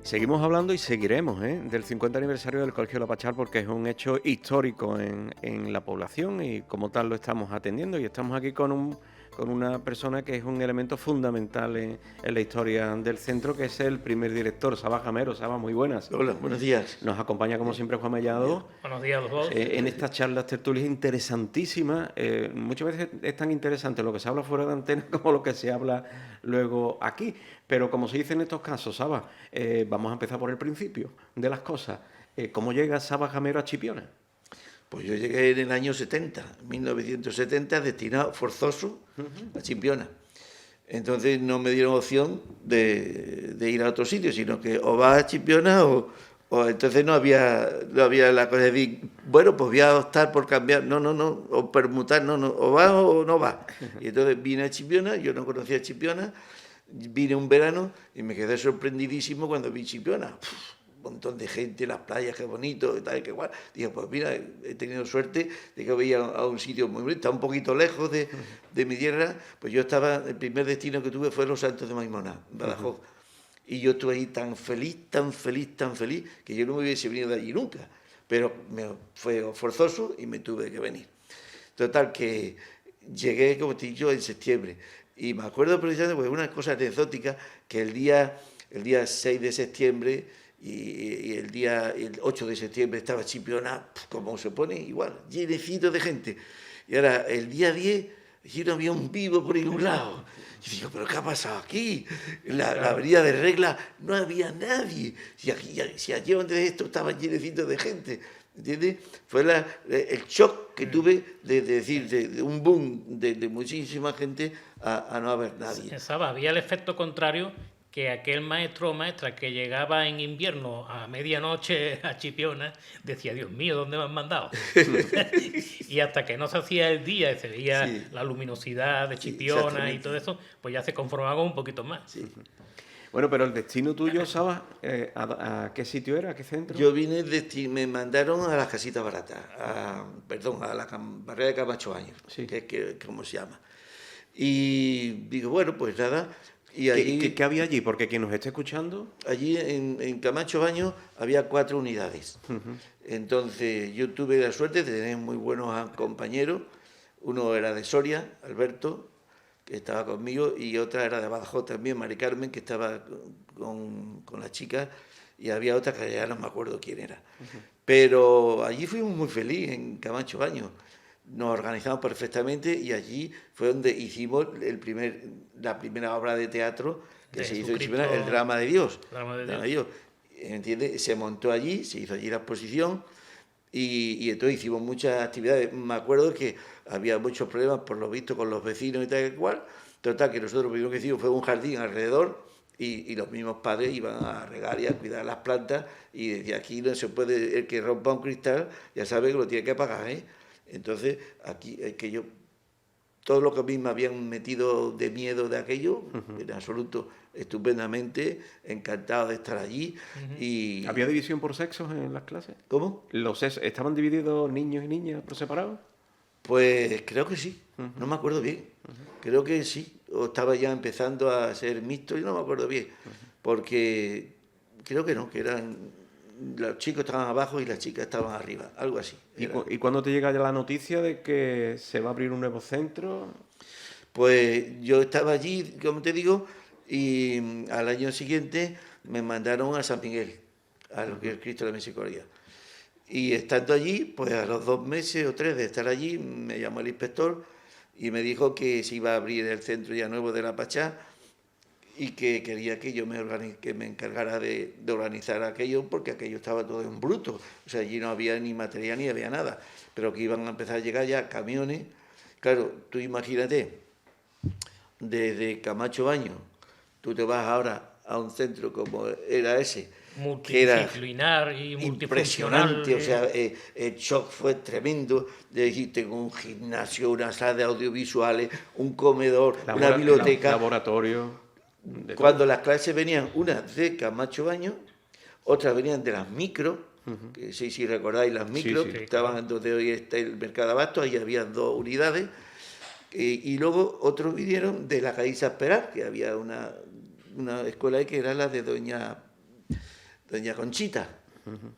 Seguimos hablando y seguiremos del 50 aniversario del Colegio La Pachá porque es un hecho histórico en la población y como tal lo estamos atendiendo y estamos aquí con una persona que es un elemento fundamental en la historia del centro, que es el primer director, Saba Jamero. Saba, muy buenas. Hola, buenos días. Nos acompaña como siempre Juan Mellado. Buenos días a los dos. En estas charlas tertulias interesantísimas. Muchas veces es tan interesante lo que se habla fuera de antena como lo que se habla luego aquí. Pero como se dice en estos casos, Saba, vamos a empezar por el principio de las cosas. ¿Cómo llega Saba Jamero a Chipiona? Pues yo llegué en el año 70, 1970, destinado forzoso a Chipiona. Entonces no me dieron opción de ir a otro sitio, sino que o vas a Chipiona o entonces no había la cosa de decir, bueno, pues voy a optar por cambiar, no, o permutar, no, o vas o no vas. Y entonces vine a Chipiona, yo no conocía Chipiona, vine un verano y me quedé sorprendidísimo cuando vi Chipiona. Un montón de gente, las playas, qué bonito, y tal, qué guay. Dije, pues mira, he tenido suerte de que voy a un sitio muy bonito, está un poquito lejos de mi tierra. Pues yo estaba, el primer destino que tuve fue Los Santos de Maimona, Badajoz. Y yo estuve ahí tan feliz, que yo no me hubiese venido de allí nunca. Pero me fue forzoso y me tuve que venir. Total, que llegué, como te he dicho, en septiembre. Y me acuerdo precisamente, pues una cosa anecdótica, que el día 6 de septiembre y el 8 de septiembre estaba Chipiona, como se pone, igual, llenecito de gente. Y ahora, el día 10, allí no había un vivo por ningún lado. Y digo, ¿pero qué ha pasado aquí? La avenida de Regla no había nadie. Si allí donde esto estaba llenecito de gente. ¿Entiendes? Fue el shock que tuve de decir, de un boom de muchísima gente a no haber nadie. Pensaba, había el efecto contrario, que aquel maestro o maestra que llegaba en invierno a medianoche a Chipiona decía, Dios mío, ¿dónde me han mandado? Y hasta que no se hacía el día y se veía la luminosidad de Chipiona y todo eso, pues ya se conformaba un poquito más. Sí. Bueno, pero el destino tuyo, Saba, ¿a qué sitio era? ¿A qué centro? Yo vine, me mandaron a las casitas baratas, a la barrera de Camacho Baños, Sí. que es como se llama. Y digo, bueno, pues nada. Y allí, ¿Qué había allí? Porque quien nos esté escuchando... allí en Camacho Baños había 4 unidades. Entonces yo tuve la suerte de tener muy buenos compañeros. Uno era de Soria, Alberto, que estaba conmigo, y otra era de Badajoz también, Mari Carmen, que estaba con las chicas, y había otra que ya no me acuerdo quién era. Pero allí fuimos muy felices, en Camacho Baños. Nos organizamos perfectamente y allí fue donde hicimos la primera obra de teatro que se hizo en Chipiona, el Drama de Dios. Drama de Dios. ¿Entiendes? Se montó allí, se hizo allí la exposición y entonces hicimos muchas actividades. Me acuerdo que había muchos problemas, por lo visto, con los vecinos y tal y cual. Total, que nosotros lo primero que hicimos fue un jardín alrededor y los mismos padres iban a regar y a cuidar las plantas y desde aquí no se puede, el que rompa un cristal ya sabe que lo tiene que pagar, ¿eh? Entonces, aquí es que todo lo que a mí me habían metido de miedo de aquello, en absoluto, estupendamente, encantado de estar allí. Y ¿Había división por sexos en las clases? ¿Cómo? ¿Estaban divididos niños y niñas por separado? Pues creo que sí, no me acuerdo bien. Creo que sí, o estaba ya empezando a ser mixto, y no me acuerdo bien, porque creo que no, que los chicos estaban abajo y las chicas estaban arriba, algo así. ¿Y cuándo te llega ya la noticia de que se va a abrir un nuevo centro? Pues yo estaba allí, como te digo, y al año siguiente me mandaron a San Miguel, a lo que es Cristo de la Misericordia. Y estando allí, pues a los 2 meses o 3 de estar allí, me llamó el inspector y me dijo que se iba a abrir el centro ya nuevo de La Pachá y que quería que yo que me encargara de organizar aquello, porque aquello estaba todo en bruto. O sea, allí no había ni material ni había nada, pero que iban a empezar a llegar ya camiones. Claro, tú imagínate, desde Camacho Baños, tú te vas ahora a un centro como era ese, que era multidisciplinar y impresionante, multifuncional. o sea, el shock fue tremendo, de decir, tengo un gimnasio, una sala de audiovisuales, un comedor, una biblioteca. Laboratorio. Cuando las clases venían, unas de Camacho Baños, otras venían de las micros, que si recordáis las micros, Sí, que estaban donde hoy está el Mercado de Abastos, ahí había 2 unidades, y luego otros vinieron de la calle Esperar, que había una escuela ahí que era la de doña doña Conchita.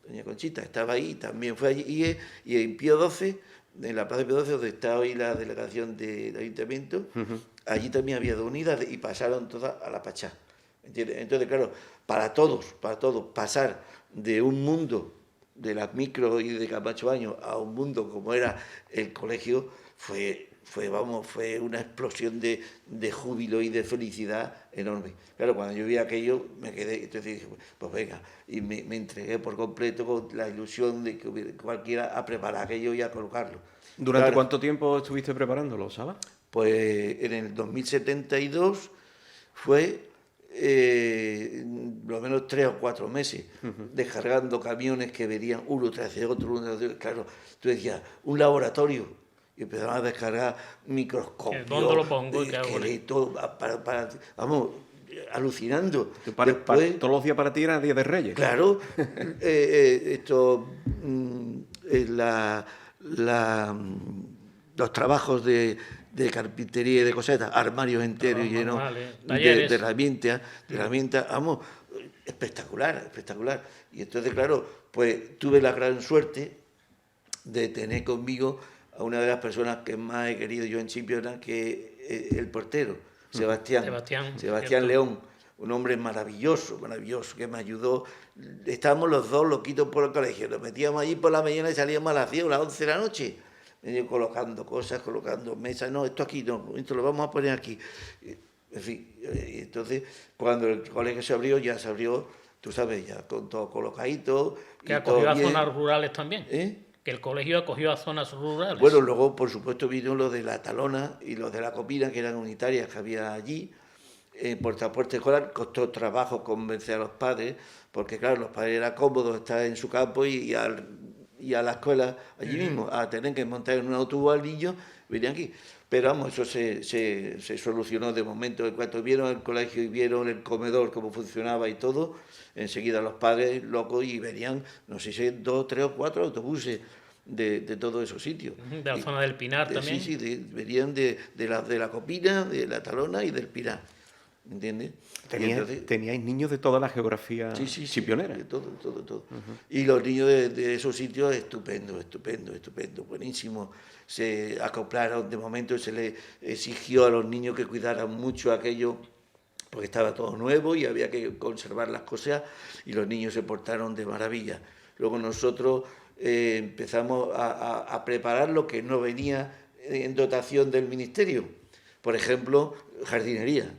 Doña Conchita estaba ahí, también fue allí, y en Pío XII, en la Plaza de Pío XII, donde está hoy la delegación del Ayuntamiento, allí también había 2 unidades y pasaron todas a la Pachá. ¿Entiendes? Entonces, claro, para todos, pasar de un mundo de las micro y de Camacho Años a un mundo como era el colegio, fue una explosión de júbilo y de felicidad enorme. Claro, cuando yo vi aquello, me quedé, entonces dije, pues venga, y me entregué por completo con la ilusión de que cualquiera a preparar aquello y a colocarlo. ¿Durante Claro, cuánto tiempo estuviste preparándolo, Saba? pues en el 2072 fue lo menos 3 o 4 meses, descargando camiones que venían uno tras de otro, claro, tú decías, un laboratorio, y empezaban a descargar microscopios, ¿Dónde lo pongo? esqueletos, vamos, alucinando. Todos los días para ti eran Día de Reyes. Claro, los trabajos de carpintería y de cosas, armarios enteros llenos de herramientas, vamos, espectacular. Y entonces, claro, pues tuve la gran suerte de tener conmigo a una de las personas que más he querido yo en Chipiona, que es el portero, Sebastián León, un hombre maravilloso, que me ayudó. Estábamos los dos loquitos por el colegio, nos metíamos allí por la mañana y salíamos a las 10 o las 11 de la noche, colocando cosas, colocando mesas, no, esto aquí no, esto lo vamos a poner aquí. En fin, entonces, cuando el colegio se abrió, tú sabes, ya con todo colocadito. Que acogió a zonas rurales también. Que el colegio acogió a zonas rurales. Bueno, luego, por supuesto, vino los de la Talona y los de la Copina, que eran unitarias que había allí. Puerta a puerta escolar, costó trabajo convencer a los padres, porque claro, los padres era cómodo estar en su campo y a la escuela allí mismo, a tener que montar en un autobús al niño, venían aquí. Pero vamos, eso se solucionó de momento. En cuanto vieron el colegio y vieron el comedor, cómo funcionaba y todo, enseguida los padres locos y venían, no sé si 2, 3 o 4 autobuses de todos esos sitios. De la zona del Pinar también. Sí, venían de la Copina, de la Talona y del Pinar. ¿Entiendes? Teníais niños de toda la geografía chipionera. De todo. Y los niños de esos sitios, estupendo, buenísimo. Se acoplaron, de momento se les exigió a los niños que cuidaran mucho aquello, porque estaba todo nuevo y había que conservar las cosas, y los niños se portaron de maravilla. Luego nosotros empezamos a preparar lo que no venía en dotación del ministerio. Por ejemplo, jardinería.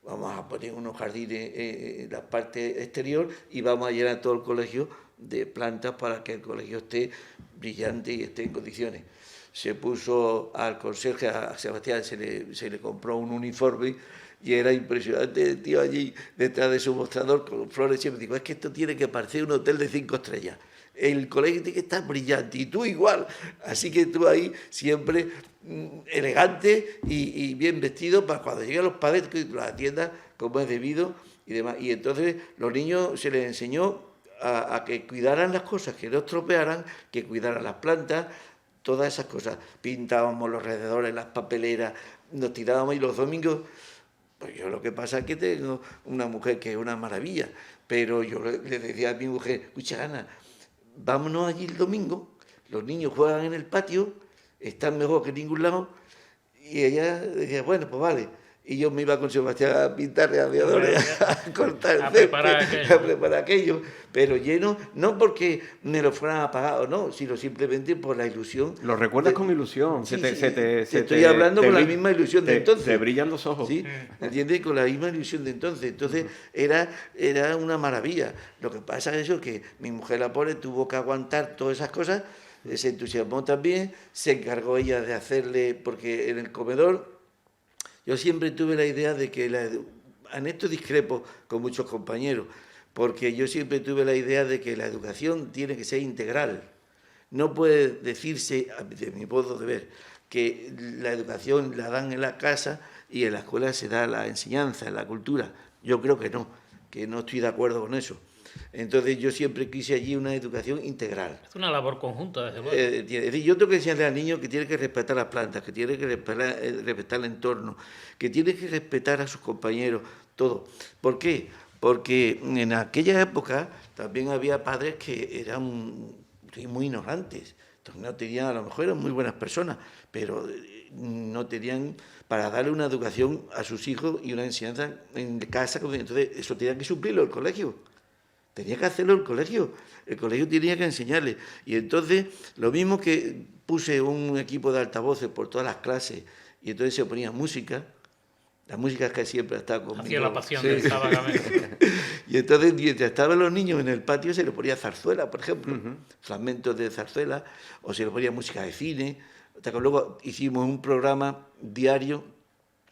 Vamos a poner unos jardines en la parte exterior y vamos a llenar todo el colegio de plantas para que el colegio esté brillante y esté en condiciones. Se puso al conserje, a Sebastián, se le compró un uniforme y era impresionante el tío allí detrás de su mostrador con flores. Siempre digo, es que esto tiene que parecer un hotel de 5 estrellas. El colegio tiene que estar brillante y tú igual. Así que tú ahí siempre elegante y bien vestido para cuando lleguen los padres que los atiendan como es debido y demás. Y entonces los niños se les enseñó a que cuidaran las cosas, que no estropearan, que cuidaran las plantas, todas esas cosas. Pintábamos los alrededores, las papeleras, nos tirábamos y los domingos. Pues yo lo que pasa es que tengo una mujer que es una maravilla, pero yo le decía a mi mujer, escucha Ana, vámonos allí el domingo, los niños juegan en el patio, están mejor que en ningún lado, y ella decía, bueno, pues vale. Y yo me iba con Sebastián a pintar radiadores, a cortar el césped, a preparar aquello, pero lleno, no porque me lo fueran a pagar o no, sino simplemente por la ilusión. Lo recuerdas con ilusión. Estoy hablando con la misma ilusión de entonces. Te brillan los ojos. Sí, ¿entiendes? Con la misma ilusión de entonces. Entonces era una maravilla. Lo que pasa es eso, que mi mujer, la pobre, tuvo que aguantar todas esas cosas, se entusiasmó también, se encargó ella de hacerle, porque en el comedor yo siempre tuve la idea de que, en esto discrepo con muchos compañeros, porque yo siempre tuve la idea de que la educación tiene que ser integral. No puede decirse, de mi modo de ver, que la educación la dan en la casa y en la escuela se da la enseñanza, la cultura. Yo creo que no estoy de acuerdo con eso. Entonces yo siempre quise allí una educación integral. Es una labor conjunta, desde luego. Es decir, yo tengo que enseñarle al niño que tiene que respetar las plantas, que tiene que respetar el entorno, que tiene que respetar a sus compañeros, todo. ¿Por qué? porque en aquella época también había padres que eran muy ignorantes. Entonces no tenían, a lo mejor eran muy buenas personas, pero no tenían para darle una educación a sus hijos y una enseñanza en casa. Entonces eso tenía que suplirlo el colegio. Tenía que hacerlo el colegio tenía que enseñarle. Y entonces, lo mismo que puse un equipo de altavoces por todas las clases, y entonces se ponía música, la música que siempre ha estado conmigo. Hacía la pasión del Sábagamente. Y entonces, mientras estaban los niños en el patio, se les ponía zarzuela, por ejemplo, fragmentos de zarzuela, o se les ponía música de cine. Hasta que luego hicimos un programa diario,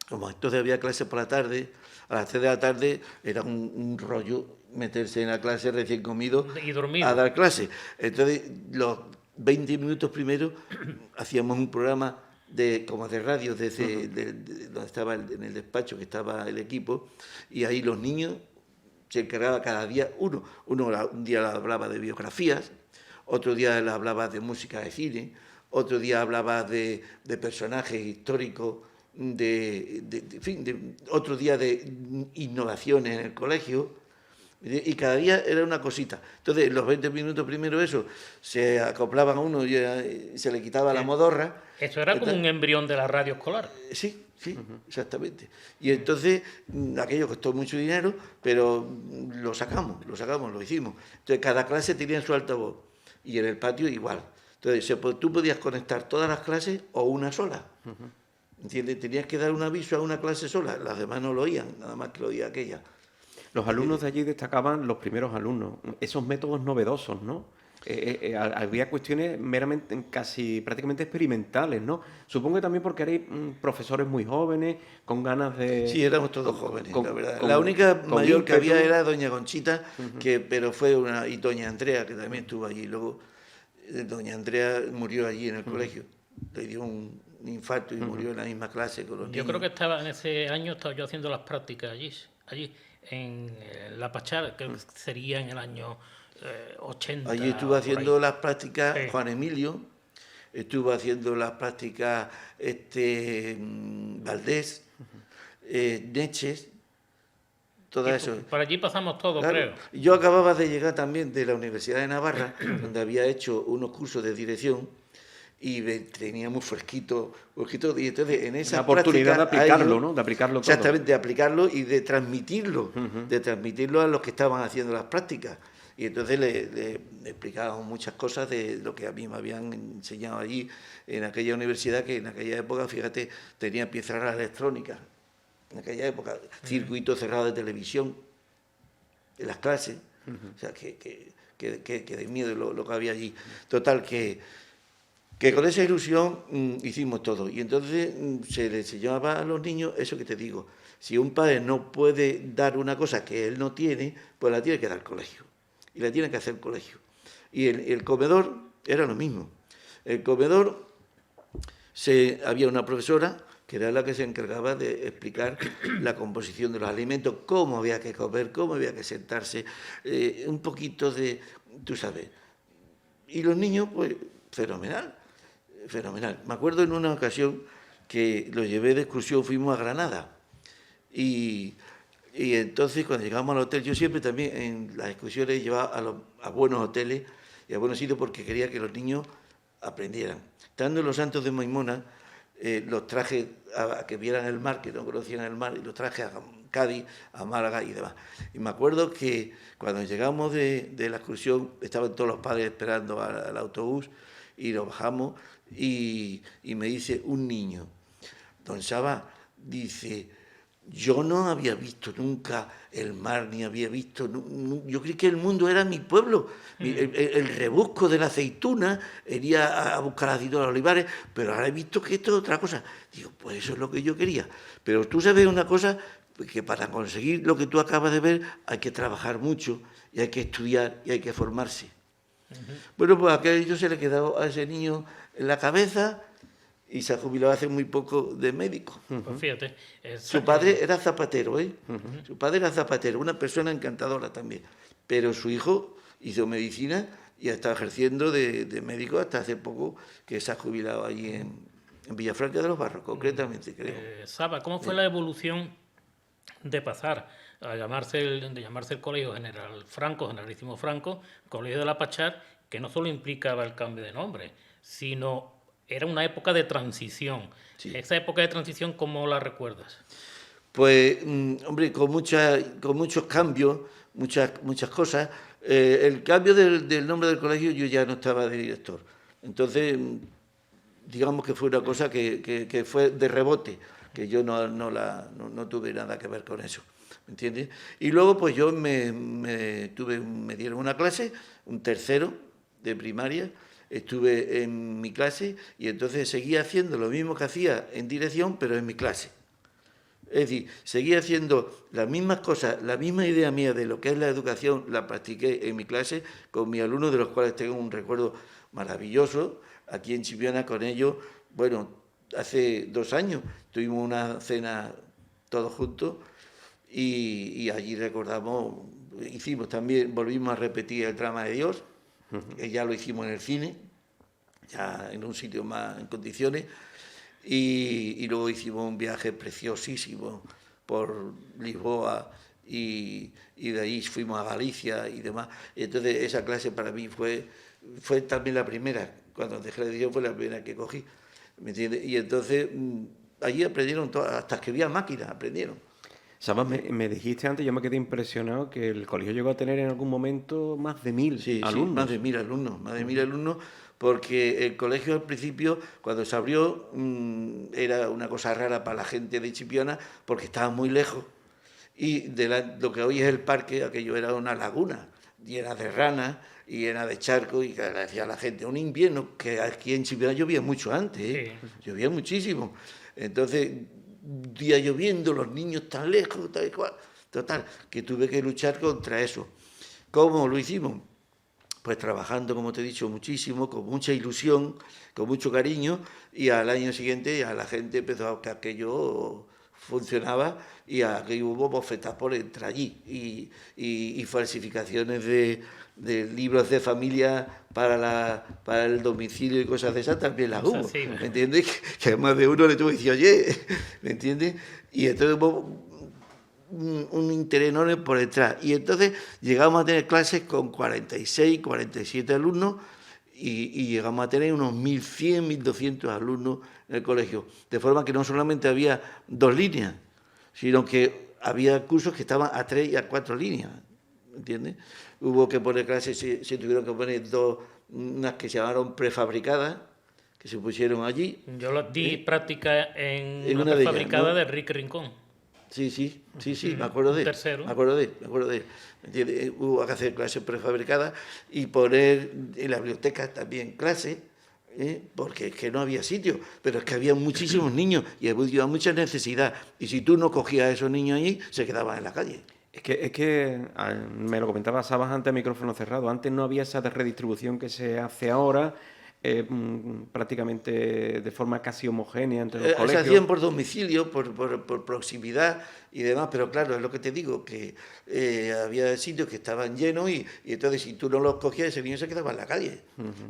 como entonces había clases por la tarde, a las 3 de la tarde era un rollo meterse en la clase recién comido y dormido. A dar clase. Entonces, los 20 minutos primero hacíamos un programa como de radio desde donde estaba en el despacho que estaba el equipo, y ahí los niños se encargaba cada día un día hablaba de biografías, otro día hablaba de música de cine, otro día hablaba de personajes históricos, en fin, otro día de innovaciones en el colegio. Y cada día era una cosita. Entonces, los 20 minutos primero eso, se acoplaban a uno y se le quitaba la modorra. Eso era como un embrión de la radio escolar. Sí, exactamente. Y entonces, aquello costó mucho dinero, pero lo sacamos, lo hicimos. Entonces, cada clase tenía su altavoz, y en el patio igual. Entonces, tú podías conectar todas las clases o una sola. ¿Entiendes? Tenías que dar un aviso a una clase sola, las demás no lo oían, nada más que lo oía aquella. Los alumnos de allí destacaban los primeros alumnos, esos métodos novedosos, ¿no? Había cuestiones meramente, casi prácticamente experimentales, ¿no? Supongo que también porque erais profesores muy jóvenes, con ganas de... Sí, éramos todos jóvenes, la verdad. La única mayor que había era doña Conchita, pero y doña Andrea, que también estuvo allí. Luego, doña Andrea murió allí en el colegio, le dio un infarto y murió en la misma clase con los niños. Yo creo que en ese año estaba yo haciendo las prácticas allí en La Pachar, que sería en el año 80. Allí estuvo haciendo las prácticas Juan Emilio, estuvo haciendo las prácticas Valdés, Neches, todo eso. Por allí pasamos todos, claro. creo. Yo acababa de llegar también de la Universidad de Navarra, donde había hecho unos cursos de dirección, y tenía muy fresquito, y entonces en esa oportunidad de aplicarlo, ¿no? De aplicarlo todo. Exactamente, de aplicarlo y de transmitirlo, a los que estaban haciendo las prácticas. Y entonces le explicaban muchas cosas de lo que a mí me habían enseñado allí en aquella universidad, que en aquella época, fíjate, tenía pizarras electrónicas, en aquella época, circuito cerrado de televisión en las clases, o sea, que de miedo lo que había allí. Total, que con esa ilusión hicimos todo. Y entonces se le enseñaba a los niños eso que te digo. Si un padre no puede dar una cosa que él no tiene, pues la tiene que dar al colegio. Y la tiene que hacer el colegio. Y el comedor era lo mismo. El comedor, había una profesora que era la que se encargaba de explicar la composición de los alimentos, cómo había que comer, cómo había que sentarse, un poquito de, tú sabes. Y los niños, pues, fenomenal. Me acuerdo en una ocasión que los llevé de excursión, fuimos a Granada. Y entonces, cuando llegamos al hotel, yo siempre también en las excursiones llevaba a buenos hoteles y a buenos sitios porque quería que los niños aprendieran. Estando en los Santos de Maimona, los traje a que vieran el mar, que no conocían el mar, y los traje a Cádiz, a Málaga y demás. Y me acuerdo que cuando llegamos de la excursión, estaban todos los padres esperando al autobús, y nos bajamos, y me dice un niño, don Saba, dice, yo no había visto nunca el mar, ni había visto, yo creí que el mundo era mi pueblo, el rebusco de la aceituna, iría a buscar aceitunas de olivares, pero ahora he visto que esto es otra cosa. Digo, pues eso es lo que yo quería. Pero tú sabes una cosa, que para conseguir lo que tú acabas de ver hay que trabajar mucho, y hay que estudiar, y hay que formarse. Bueno, pues aquello se le quedó a ese niño en la cabeza, y se ha jubilado hace muy poco de médico. Pues fíjate. Su padre era zapatero, ¿eh? Su padre era zapatero, una persona encantadora también. Pero su hijo hizo medicina y está ejerciendo de médico hasta hace poco, que se ha jubilado allí en Villafranca de los Barros, concretamente, creo. Saba, ¿cómo fue la evolución de pasar de llamarse el Colegio General Franco, Generalísimo Franco, Colegio de la Pachar, que no solo implicaba el cambio de nombre, sino era una época de transición. Sí. Esa época de transición, ¿cómo la recuerdas? Pues, hombre, con muchos cambios, muchas cosas. El cambio del nombre del colegio, yo ya no estaba de director. Entonces, digamos que fue una cosa que fue de rebote, que yo no tuve nada que ver con eso, ¿me entiendes? Y luego, pues yo me dieron una clase, un tercero de primaria, estuve en mi clase y entonces seguía haciendo lo mismo que hacía en dirección, pero en mi clase. Es decir, seguía haciendo las mismas cosas, la misma idea mía de lo que es la educación, la practiqué en mi clase con mis alumnos, de los cuales tengo un recuerdo maravilloso. Aquí en Chipiona con ellos, bueno, hace 2 años tuvimos una cena todos juntos y allí recordamos, volvimos a repetir el drama de Dios, que ya lo hicimos en el cine, ya en un sitio más en condiciones. Y luego hicimos un viaje preciosísimo por Lisboa y de ahí fuimos a Galicia y demás. Y entonces esa clase para mí fue también la primera, cuando dejé la edición fue la primera que cogí, ¿me entiendes? Y entonces allí aprendieron hasta escribían máquinas, aprendieron. Sabes, me dijiste antes, yo me quedé impresionado que el colegio llegó a tener en algún momento más de 1000 alumnos. Sí, más de 1000 alumnos, porque el colegio al principio, cuando se abrió, era una cosa rara para la gente de Chipiona, porque estaba muy lejos, y lo que hoy es el parque, aquello era una laguna, llena de ranas, y llena de charcos, y que decía la gente, un invierno, que aquí en Chipiona llovía mucho antes, Sí. llovía muchísimo. Entonces, un día lloviendo, los niños tan lejos, tal y cual. Total, que tuve que luchar contra eso. ¿Cómo lo hicimos? Pues trabajando, como te he dicho, muchísimo, con mucha ilusión, con mucho cariño, y al año siguiente ya la gente empezó a que aquello funcionaba y aquello hubo bofetas por entrar allí y falsificaciones de libros de familia para el domicilio y cosas de esas también las hubo, Sí, ¿me entiendes? Que a más de uno le tuvo que decir, oye, ¿me entiendes? Y entonces hubo un interés enorme por entrar. Y entonces llegamos a tener clases con 46, 47 alumnos y llegamos a tener unos 1100, 1200 alumnos en el colegio. De forma que no solamente había 2 líneas, sino que había cursos que estaban a 3 y a 4 líneas. ¿Entiendes? Hubo que poner clases, se tuvieron que poner unas que se llamaron prefabricadas, que se pusieron allí. Yo di práctica en una una de ellas, prefabricada ¿no? de Enrique Rincón. Sí, me acuerdo de él. Tercero. Me acuerdo de él. ¿Entiendes? Hubo que hacer clases prefabricadas y poner en la biblioteca también clases, porque es que no había sitio, pero es que había muchísimos niños y había mucha necesidad. Y si tú no cogías a esos niños allí, se quedaban en la calle. Es que me lo comentaba Sabas antes a micrófono cerrado. Antes no había esa redistribución que se hace ahora, prácticamente de forma casi homogénea entre los colegios. Se hacían por domicilio, por proximidad y demás, pero claro, es lo que te digo, que había sitios que estaban llenos y entonces si tú no los cogías, ese niño se quedaba en la calle.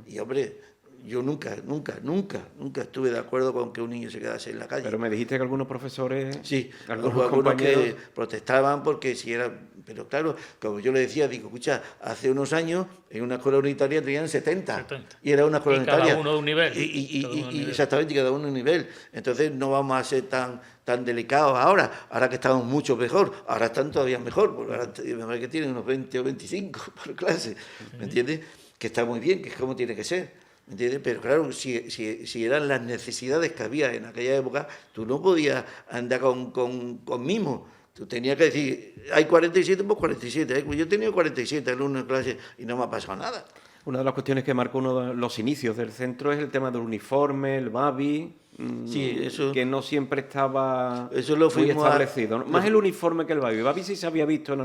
Y hombre, yo nunca estuve de acuerdo con que un niño se quedase en la calle. Pero me dijiste que algunos profesores, sí, algunos compañeros que protestaban porque si era... Pero claro, como yo le decía, digo, escucha, hace unos años en una escuela unitaria tenían 70. Y era una escuela unitaria. Cada uno de un nivel. Exactamente, cada uno de un nivel. Entonces no vamos a ser tan delicados ahora que estamos mucho mejor. Ahora están todavía mejor, porque ahora me parece que tienen unos 20 o 25 por clase. ¿Me entiendes? Que está muy bien, que es como tiene que ser. ¿Me entiendes? Pero claro, si eran las necesidades que había en aquella época, tú no podías andar con mimo. Tú tenías que decir, hay 47, pues 47. Yo he tenido 47 alumnos en clase y no me ha pasado nada. Una de las cuestiones que marcó uno de los inicios del centro es el tema del uniforme, el babi, sí, eso, que no siempre estaba eso lo muy establecido. Más el uniforme que el babi. El babi sí se había visto en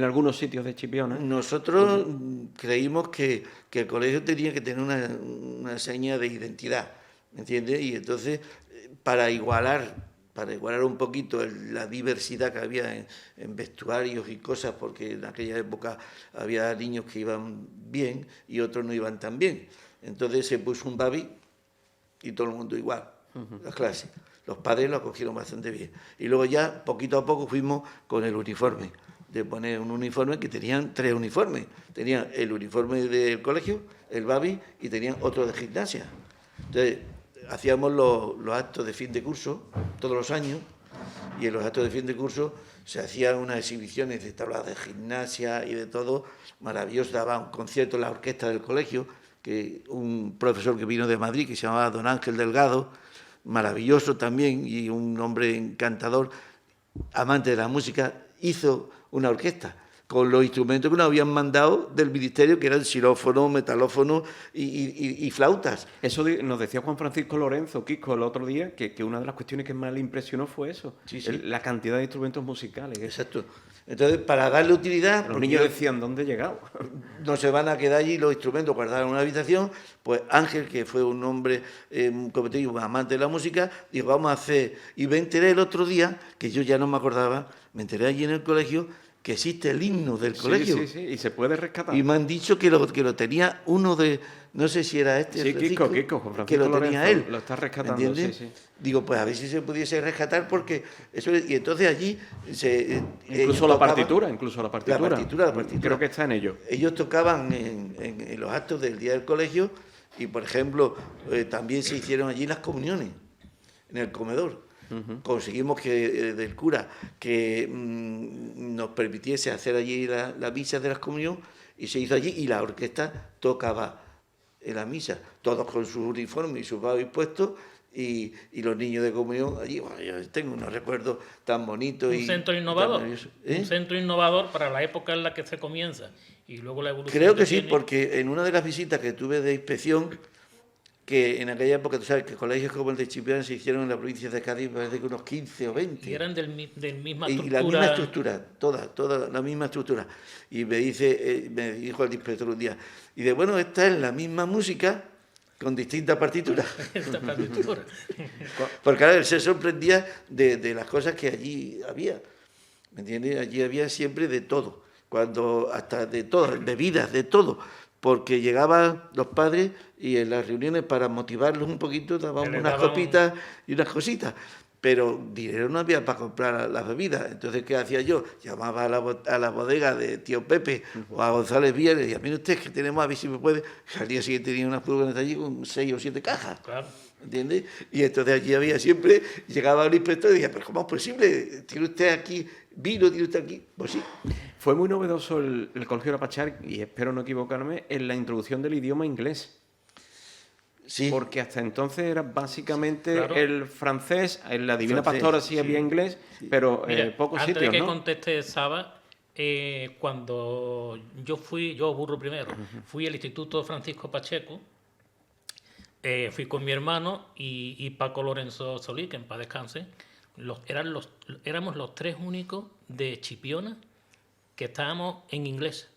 algunos sitios de Chipiona. Nosotros creímos que el colegio tenía que tener una seña de identidad, ¿me entiendes? Y entonces, para igualar un poquito la diversidad que había en vestuarios y cosas, porque en aquella época había niños que iban bien y otros no iban tan bien. Entonces se puso un babi y todo el mundo igual, las clases. los padres lo acogieron bastante bien. Y luego ya, poquito a poco, fuimos con el uniforme, de poner un uniforme que tenían 3 uniformes. Tenían el uniforme del colegio, el babi, y tenían otro de gimnasia. Entonces, hacíamos los actos de fin de curso todos los años, y en los actos de fin de curso se hacían unas exhibiciones de tablas de gimnasia y de todo, maravilloso. Daba un concierto en la orquesta del colegio, que un profesor que vino de Madrid, que se llamaba don Ángel Delgado, maravilloso también, y un hombre encantador, amante de la música, hizo una orquesta con los instrumentos que nos habían mandado del ministerio, que eran xilófono, metalófono y flautas. Eso nos decía Juan Francisco Lorenzo, Kiko, el otro día, que una de las cuestiones que más le impresionó fue eso, Sí, sí. la cantidad de instrumentos musicales. Exacto. Entonces, para darle utilidad... Los niños decían, ¿dónde he llegado? No se van a quedar allí los instrumentos guardados en una habitación, pues Ángel, que fue un hombre, como te digo, un amante de la música, dijo, vamos a hacer... Y me enteré el otro día, que yo ya no me acordaba, me enteré allí en el colegio, que existe el himno del colegio. Sí, y se puede rescatar. Y me han dicho que lo tenía uno de... No sé si era este, sí, Francisco, Juan Francisco que lo tenía Lorenzo, él. lo está rescatando, ¿entiendes? sí. Digo, pues a ver si se pudiese rescatar, porque eso... Y entonces allí... Incluso la partitura. La partitura. Creo que está en ello. Ellos tocaban en los actos del día del colegio y, por ejemplo, también se hicieron allí las comuniones, en el comedor. Conseguimos que del cura que nos permitiese hacer allí la misa de la comunión, y se hizo allí, y la orquesta tocaba en la misa, todos con su uniforme y sus babis puestos, y los niños de comunión allí. Bueno, yo tengo unos recuerdos tan bonitos. Un centro innovador, ¿eh? Un centro innovador para la época en la que se comienza, y luego la evolución. Creo que sí, porque en una de las visitas que tuve de inspección, que en aquella época, tú sabes, que colegios como el de Chipiona se hicieron en la provincia de Cádiz, parece que unos 15 o 20. Y eran del misma estructura. Y la misma estructura, toda la misma estructura. Y me dijo el inspector un día, y de bueno, esta es la misma música con distintas partituras. Porque claro, él se sorprendía de las cosas que allí había. ¿Me entiendes? Allí había siempre de todo, hasta de todo, bebidas, de todo. Porque llegaban los padres y en las reuniones, para motivarlos un poquito, daban unas copitas y unas cositas. Pero dinero no había para comprar las bebidas. Entonces, ¿qué hacía yo? Llamaba a la bodega de tío Pepe o a González Villar y decía, mire usted, que tenemos, a ver si me puede. Al día siguiente tenía unas furgonetas allí con 6 o 7 cajas. Claro. ¿Entiendes? Y entonces allí había siempre, llegaba el inspector y decía, pero ¿cómo es posible? ¿Tiene usted aquí vino? ¿Tiene usted aquí? Pues sí. Fue muy novedoso el Colegio de la Pachá, y espero no equivocarme, en la introducción del idioma inglés. Sí. Porque hasta entonces era básicamente el francés, en la Divina Pastora sí había inglés, pero pocos sitios, ¿no? Antes de que conteste Saba, cuando yo burro primero, fui al Instituto Francisco Pacheco, fui con mi hermano y Paco Lorenzo Solí, que en paz descanse. Éramos los 3 únicos de Chipiona que estábamos en inglés.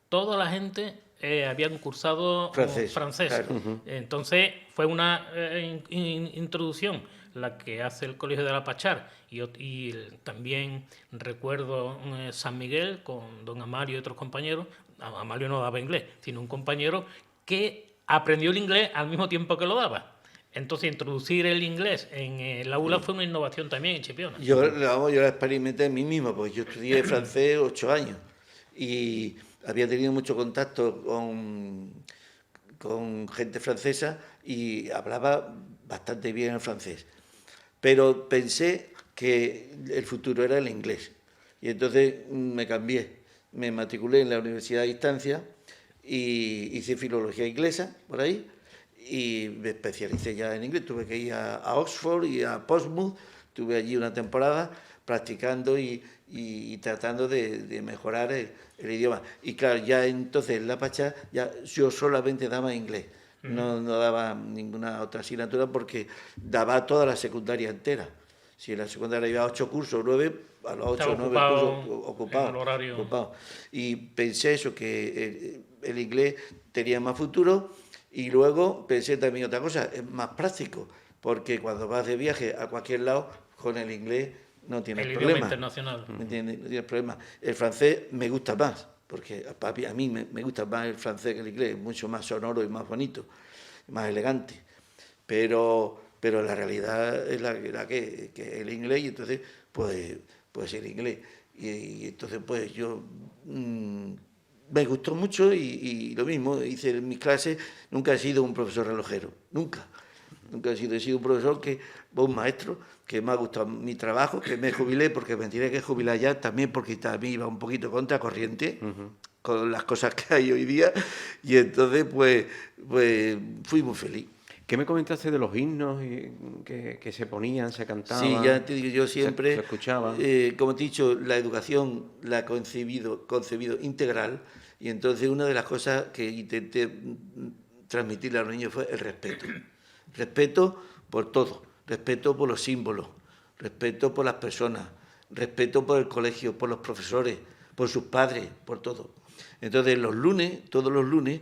Toda la gente habían cursado francés. Claro. Entonces fue una introducción la que hace el Colegio de la Pachá, y también recuerdo San Miguel con don Amalio y otros compañeros. Amalio no daba inglés, sino un compañero que aprendió el inglés al mismo tiempo que lo daba. Entonces, introducir el inglés en el aula fue una innovación también en Chipiona. Yo la experimenté en mí mismo, porque yo estudié francés 8 años y había tenido mucho contacto con gente francesa y hablaba bastante bien el francés. Pero pensé que el futuro era el inglés. Y entonces me cambié. Me matriculé en la Universidad de Distancia y hice filología inglesa por ahí. Y me especialicé ya en inglés. Tuve que ir a Oxford y a Portsmouth. Estuve allí una temporada practicando y tratando de mejorar el idioma. Y claro, ya entonces en La Pachá ya yo solamente daba inglés. No daba ninguna otra asignatura porque daba toda la secundaria entera. Si en la secundaria iba a 8 cursos, 9, a los 8 o 9 cursos ocupados. Y pensé eso, que el inglés tenía más futuro. Y luego pensé también otra cosa, es más práctico, porque cuando vas de viaje a cualquier lado, con el inglés no tienes problema. El idioma internacional. ¿Me entiendes? No tienes problema. El francés me gusta más, porque a mí me gusta más el francés que el inglés, mucho más sonoro y más bonito, más elegante. Pero pero la realidad es la que el inglés, y entonces pues el inglés. Y entonces pues yo me gustó mucho y lo mismo, hice en mis clases, nunca he sido un profesor relojero, nunca he sido un profesor un maestro que me ha gustado mi trabajo, que me jubilé porque me tenía que jubilar ya, también porque también iba un poquito contracorriente con las cosas que hay hoy día, y entonces pues fui muy feliz. ¿Qué me comentaste de los himnos que se ponían, se cantaban? Sí, ya te digo, yo siempre, se escuchaban. Como te he dicho, la educación la he concebido integral, y entonces una de las cosas que intenté transmitirle a los niños fue el respeto. Respeto por todo, respeto por los símbolos, respeto por las personas, respeto por el colegio, por los profesores, por sus padres, por todo. Entonces los lunes, todos los lunes,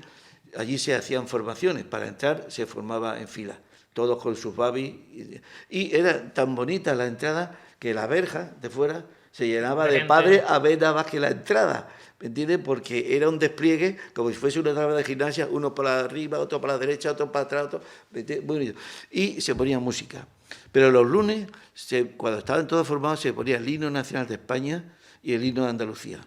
allí se hacían formaciones. Para entrar se formaba en fila, todos con sus babis. Y era tan bonita la entrada que la verja de fuera se llenaba de padres a ver nada más que la entrada. ¿Me entiendes? Porque era un despliegue como si fuese una tabla de gimnasia, uno para arriba, otro para la derecha, otro para atrás, otro... Muy bonito. Y se ponía música. Pero los lunes, cuando estaban todos formados, se ponía el himno nacional de España y el himno de Andalucía,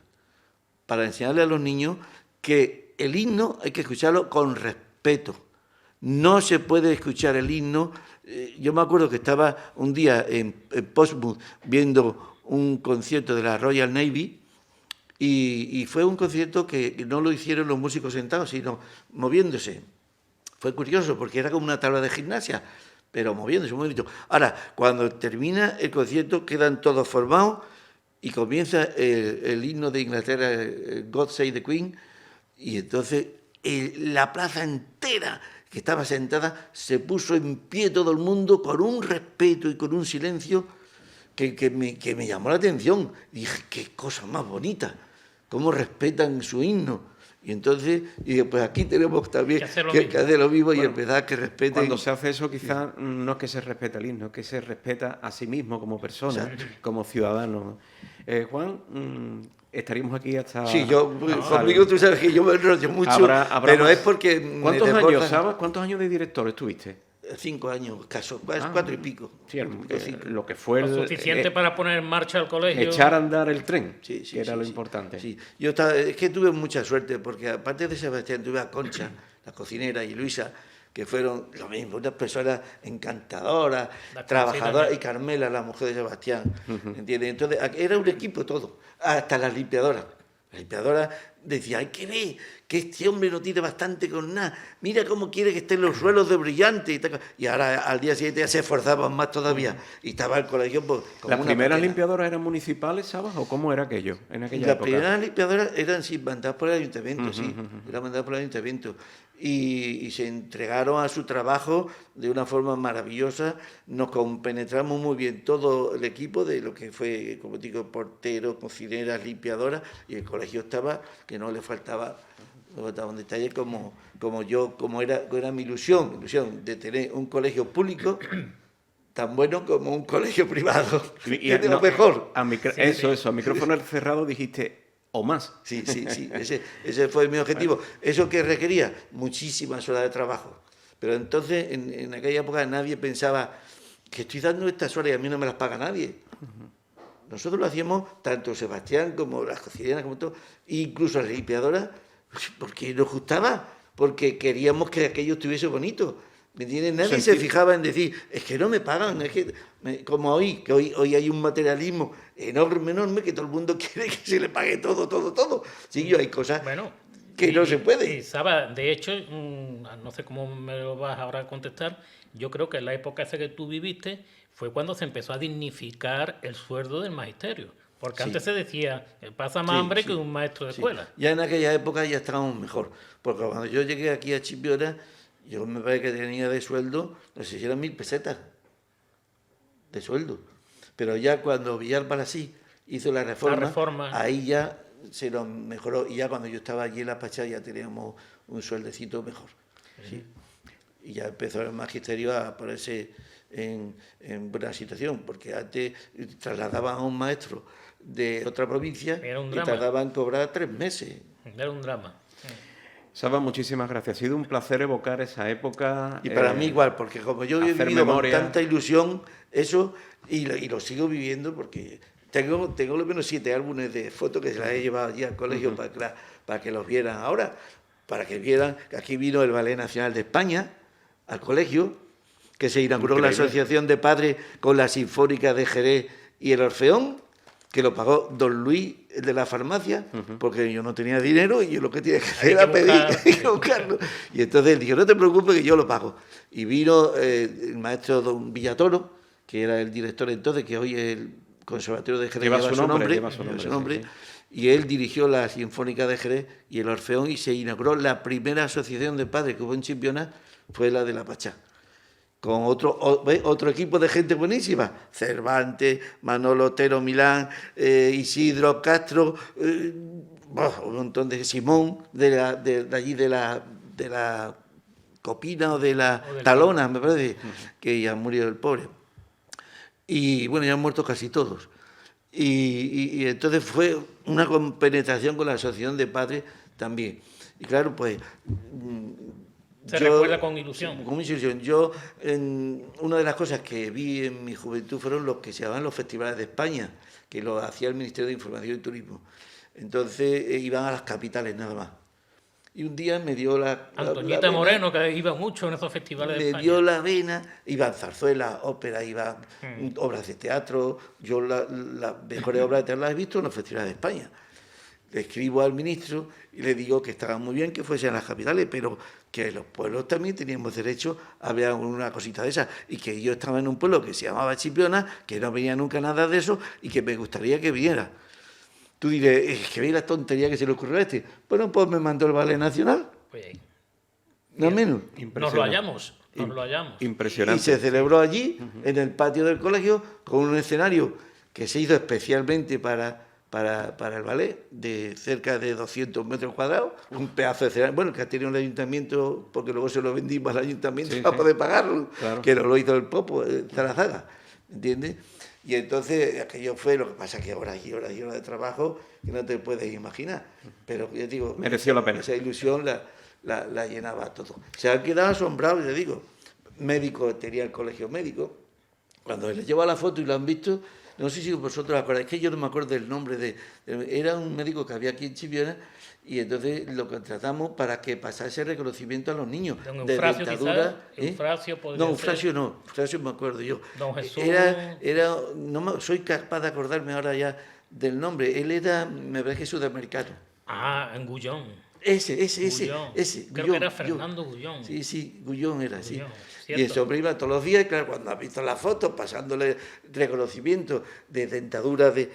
para enseñarle a los niños que el himno hay que escucharlo con respeto. No se puede escuchar el himno. Yo me acuerdo que estaba un día en Portsmouth viendo un concierto de la Royal Navy, y fue un concierto que no lo hicieron los músicos sentados, sino moviéndose. Fue curioso porque era como una tabla de gimnasia, pero moviéndose, muy bonito. Ahora, cuando termina el concierto, quedan todos formados y comienza el himno de Inglaterra, God Save the Queen, y entonces la plaza entera que estaba sentada se puso en pie, todo el mundo, con un respeto y con un silencio que me llamó la atención. Y dije, qué cosa más bonita, cómo respetan su himno. Y entonces, pues aquí tenemos también que hacer lo mismo, bueno, y empezar que respeten. Cuando se hace eso, quizás no es que se respete el himno, es que se respeta a sí mismo como persona, como ciudadano. Juan, estaríamos aquí hasta... Sí, conmigo tú sabes que yo me enrollo mucho, pero es porque... ¿Cuántos años de director estuviste? 5 años, caso, 4 y pico. Sí, lo que fue lo suficiente para poner en marcha el colegio. Echar a andar el tren, que era lo importante. Sí. Es que tuve mucha suerte, porque aparte de Sebastián, tuve a Concha, la cocinera, y Luisa, que fueron lo mismo, unas personas encantadoras, trabajadoras, y Carmela, la mujer de Sebastián, ¿entiendes? Entonces, era un equipo todo, hasta las limpiadoras. La limpiadora decía, hay que ver que este hombre no tiene bastante con nada, mira cómo quiere que estén los suelos de brillante. Y ahora al día siguiente ya se esforzaban más todavía. Y estaba el colegio pues, como ¿Las primeras limpiadoras eran municipales, sabes? ¿O cómo era aquello en aquella época? Las primeras limpiadoras eran mandadas por el ayuntamiento, eran mandadas por el ayuntamiento. Y se entregaron a su trabajo de una forma maravillosa. Nos compenetramos muy bien todo el equipo de lo que fue, como digo, porteros, cocineras, limpiadoras, y el colegio estaba, que no le faltaba un detalle como era mi ilusión de tener un colegio público tan bueno como un colegio privado. Y lo mejor. A micrófono cerrado dijiste... ¿O más? Sí, ese fue mi objetivo. ¿Eso que requería? Muchísimas horas de trabajo. Pero entonces, en aquella época, nadie pensaba que estoy dando estas horas y a mí no me las paga nadie. Nosotros lo hacíamos, tanto Sebastián como las cocineras, como todo, incluso las limpiadoras, porque nos gustaba, porque queríamos que aquello estuviese bonito. ¿Me entiendes? Nadie se fijaba en decir, es que no me pagan, es que como hoy, que hoy hay un materialismo enorme, que todo el mundo quiere que se le pague todo. Sí, hay cosas que no se puede. Sí, ¿sabes? De hecho, no sé cómo me lo vas ahora a contestar, yo creo que en la época esa que tú viviste fue cuando se empezó a dignificar el sueldo del magisterio. Porque antes se decía, pasa más hambre que un maestro de escuela. Ya en aquella época ya estábamos mejor, porque cuando yo llegué aquí a Chipiona, yo me parece que tenía de sueldo, no sé si eran 1.000 pesetas de sueldo. Pero ya cuando Villalbalasí hizo la reforma, ahí ya se nos mejoró. Y ya cuando yo estaba allí en La Pachá ya teníamos un sueldecito mejor. ¿Sí? Y ya empezó el magisterio a ponerse en buena situación, porque antes trasladaban a un maestro de otra provincia y tardaban en cobrar 3 meses. Era un drama. Salva, muchísimas gracias. Ha sido un placer evocar esa época. Y para mí igual, porque como yo he vivido memoria con tanta ilusión eso, y lo sigo viviendo, porque tengo lo menos 7 álbumes de fotos que se las he llevado allí al colegio para que los vieran ahora, para que vieran que aquí vino el Ballet Nacional de España al colegio, que se inauguró la Asociación de Padres con la Sinfónica de Jerez y el Orfeón, que lo pagó don Luis, el de la farmacia, porque yo no tenía dinero y yo lo que tenía que hacer era pedir, buscarlo. Y entonces él dijo, no te preocupes que yo lo pago. Y vino el maestro don Villatoro, que era el director entonces, que hoy es el Conservatorio de Jerez, lleva su nombre, y él dirigió la Sinfónica de Jerez y el Orfeón, y se inauguró la primera asociación de padres que hubo en Chipiona, fue la de La Pachá, con otro equipo de gente buenísima, Cervantes, Manolo Otero Milán, Isidro Castro, un montón de Simón, de allí de la Copina o de la Talona, me parece, que ya murió el pobre. Y bueno, ya han muerto casi todos. Y entonces fue una compenetración con la asociación de padres también. Y claro, pues... Se recuerda con ilusión. Con mucha ilusión. Yo, una de las cosas que vi en mi juventud fueron los que se llamaban los festivales de España, que lo hacía el Ministerio de Información y Turismo. Entonces iban a las capitales nada más. Y un día me dio Antoñita Moreno, que iba mucho en esos festivales de España. Me dio la vena, iban zarzuelas, óperas, iban obras de teatro. Yo las mejores obras de teatro las he visto en los festivales de España. Le escribo al ministro y le digo que estaba muy bien que fuesen a las capitales, pero que los pueblos también teníamos derecho a ver una cosita de esas, y que yo estaba en un pueblo que se llamaba Chipiona, que no venía nunca nada de eso, y que me gustaría que viniera. Tú dirás, es que veis la tontería que se le ocurrió a este. Bueno, pues me mandó el Ballet Nacional. Oye, no menos. Nos lo hallamos. Impresionante. Y se celebró allí, en el patio del colegio, con un escenario que se hizo especialmente para el ballet, de cerca de 200 metros cuadrados, un pedazo de escenario, bueno, que ha tenido el ayuntamiento, porque luego se lo vendimos al ayuntamiento para poder pagarlo, claro. Que no lo hizo el Popo, Zarazaga, ¿entiendes? Y entonces aquello fue, lo que pasa que horas y horas y horas de trabajo que no te puedes imaginar, pero yo digo, mereció la pena. Esa ilusión la llenaba todo. Se han quedado asombrados, yo digo, médico, tenía el colegio médico, cuando les llevo la foto y lo han visto, no sé si vosotros acordáis, que yo no me acuerdo del nombre era un médico que había aquí en Chipiona, y entonces lo contratamos para que pasase reconocimiento a los niños. Don de Eufrasio, dentadura. Eufrasio no, Eufrasio me acuerdo yo. Don Jesús. Soy capaz de acordarme ahora ya del nombre. Él era, me parece que sudamericano. En Gullón. Ese. Creo que era Fernando Gullón. Sí, Gullón era, sí. Cierto. Y ese hombre iba todos los días, y claro, cuando ha visto las fotos, pasándole reconocimiento de dentadura, de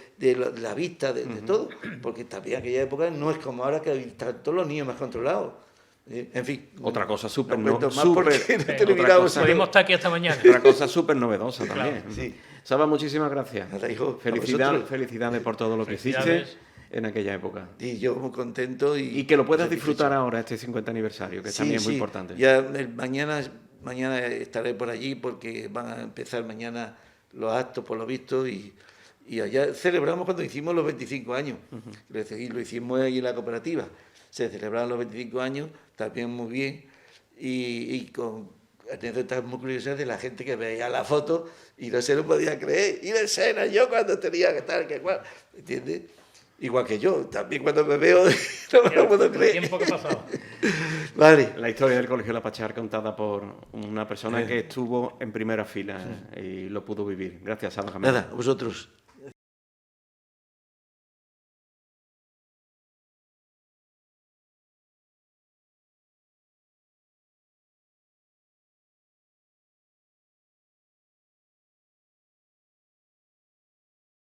la vista, de todo, porque también en aquella época no es como ahora que están todos los niños más controlados. En fin. Otra cosa súper Podemos estar aquí hasta mañana. Otra cosa súper novedosa también. Claro, sí. Salva, muchísimas gracias. Nada, hijo, felicidades por todo lo que hiciste en aquella época. Y yo muy contento. Y que lo puedas disfrutar ahora, este 50 aniversario, que también es muy importante. Ya mañana estaré por allí, porque van a empezar mañana los actos, por lo visto, y allá celebramos cuando hicimos los 25 años. Y lo hicimos ahí en la cooperativa. Se celebraron los 25 años, también muy bien, y con anécdotas muy curiosas de la gente que veía la foto y no se lo podía creer. Y de escena, yo cuando tenía que estar, que igual, ¿entiendes? Igual que yo, también cuando me veo no me lo puedo creer. El tiempo que ha pasado. Vale. La historia del Colegio La Pachá, contada por una persona que estuvo en primera fila y lo pudo vivir. Gracias, Salva Jamés. Nada, a vosotros.